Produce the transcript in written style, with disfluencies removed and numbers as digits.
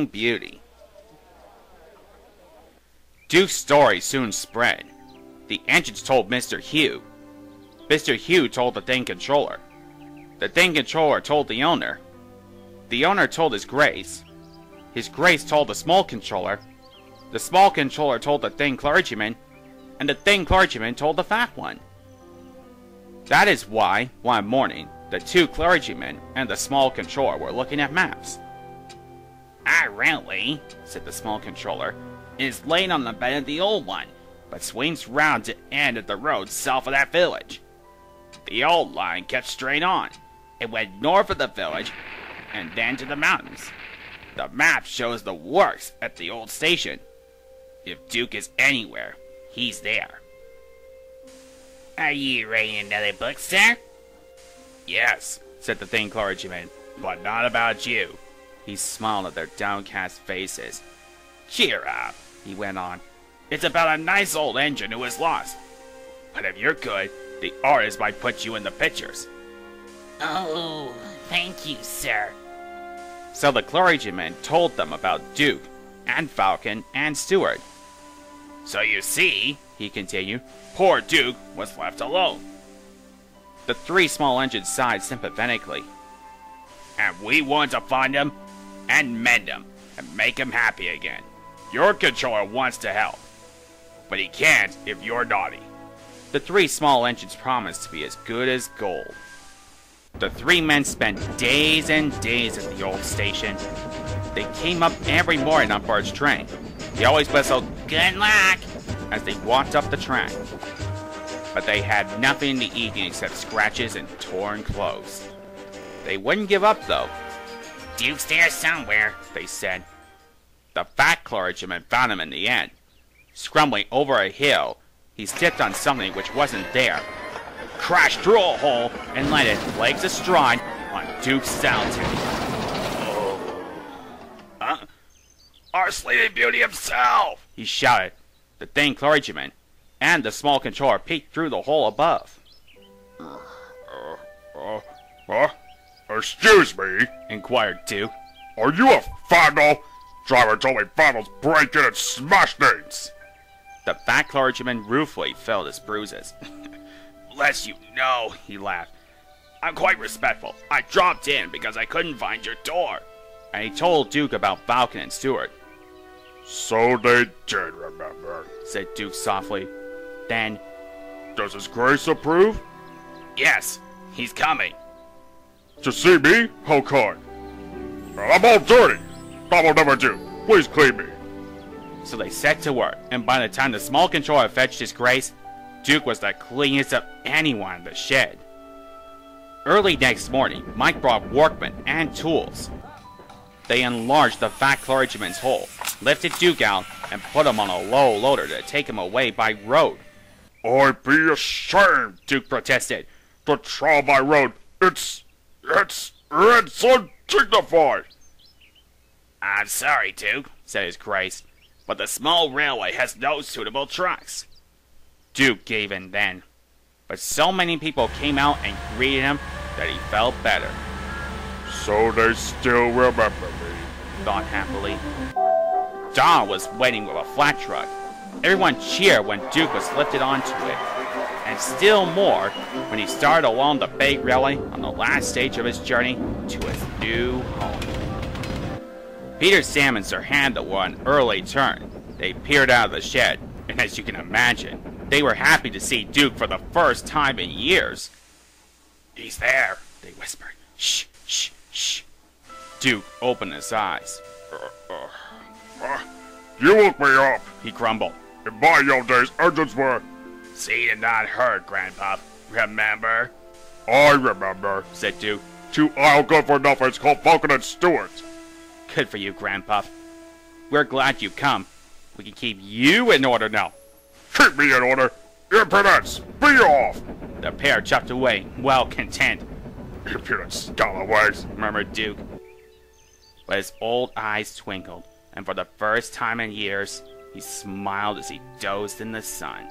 Sleeping Beauty. Duke's story soon spread. The engines told Mr. Hugh. Mr. Hugh told the thing controller. The thing controller told the owner. The owner told his Grace. His Grace told the small controller. The small controller told the thing clergyman. And the thing clergyman told the fat one. That is why, one morning, the two clergymen and the small controller were looking at maps. Really, said the small controller, is laid on the bed of the old one, but swings round to end of the road south of that village. The old line kept straight on. It went north of the village, and then to the mountains. The map shows the works at the old station. If Duke is anywhere, he's there. Are you writing another book, sir? Yes, said the thing clergyman, but not about you. He smiled at their downcast faces. Cheer up, he went on. It's about a nice old engine who was lost. But if you're good, the artist might put you in the pictures. Oh, thank you, sir. So the clergyman told them about Duke, and Falcon, and Stewart. So you see, he continued, poor Duke was left alone. The three small engines sighed sympathetically. And we want to find him, and mend him, and make him happy again. Your controller wants to help, but he can't if you're naughty. The three small engines promised to be as good as gold. The three men spent days and days at the old station. They came up every morning on Bart's train. They always whistled, "Good luck," as they walked up the track. But they had nothing to eat except scratches and torn clothes. They wouldn't give up, though. Duke's there somewhere, they said. The fat clergyman found him in the end. Scrambling over a hill, he stepped on something which wasn't there, crashed through a hole, and landed legs astride on Duke's saddle. Our Sleeping Beauty himself, he shouted. The thing clergyman and the small controller peeked through the hole above. Excuse me, inquired Duke. Are you a faggot? Driver told me faggot's break in and smash things. The fat clergyman ruefully felt his bruises. Bless you, no, he laughed. I'm quite respectful. I dropped in because I couldn't find your door. And he told Duke about Falcon and Stewart. So they did remember, said Duke softly. Then, does His Grace approve? Yes, he's coming. To see me? How kind. I'm all dirty. That will never do. Please clean me. So they set to work, and by the time the small controller fetched His Grace, Duke was the cleanest of anyone in the shed. Early next morning, Mike brought workmen and tools. They enlarged the fat clergyman's hole, lifted Duke out, and put him on a low loader to take him away by road. I'd be ashamed, Duke protested, to travel by road. It's undignified. I'm sorry, Duke, said His Grace, but the small railway has no suitable trucks. Duke gave in then, but so many people came out and greeted him that he felt better. So they still remember me, thought happily. Don was waiting with a flat truck. Everyone cheered when Duke was lifted onto it, and still more when he started along the big railway on the last stage of his journey to his new home. Peter, Sam, and Sir Handel were on early turn. They peered out of the shed, and as you can imagine, they were happy to see Duke for the first time in years. He's there, they whispered. Shh, shh, shh. Duke opened his eyes. You woke me up, he grumbled. In my young days, engines were... Seen and not heard, Grandpa. Remember? I remember, said Duke. Two idle good-for-nothings called Falcon and Stewart. Good for you, Grandpa. We're glad you come. We can keep you in order now. Keep me in order? Impudence! Be off! The pair chucked away, well content. Impudent scalawags, murmured Duke. But his old eyes twinkled, and for the first time in years, he smiled as he dozed in the sun.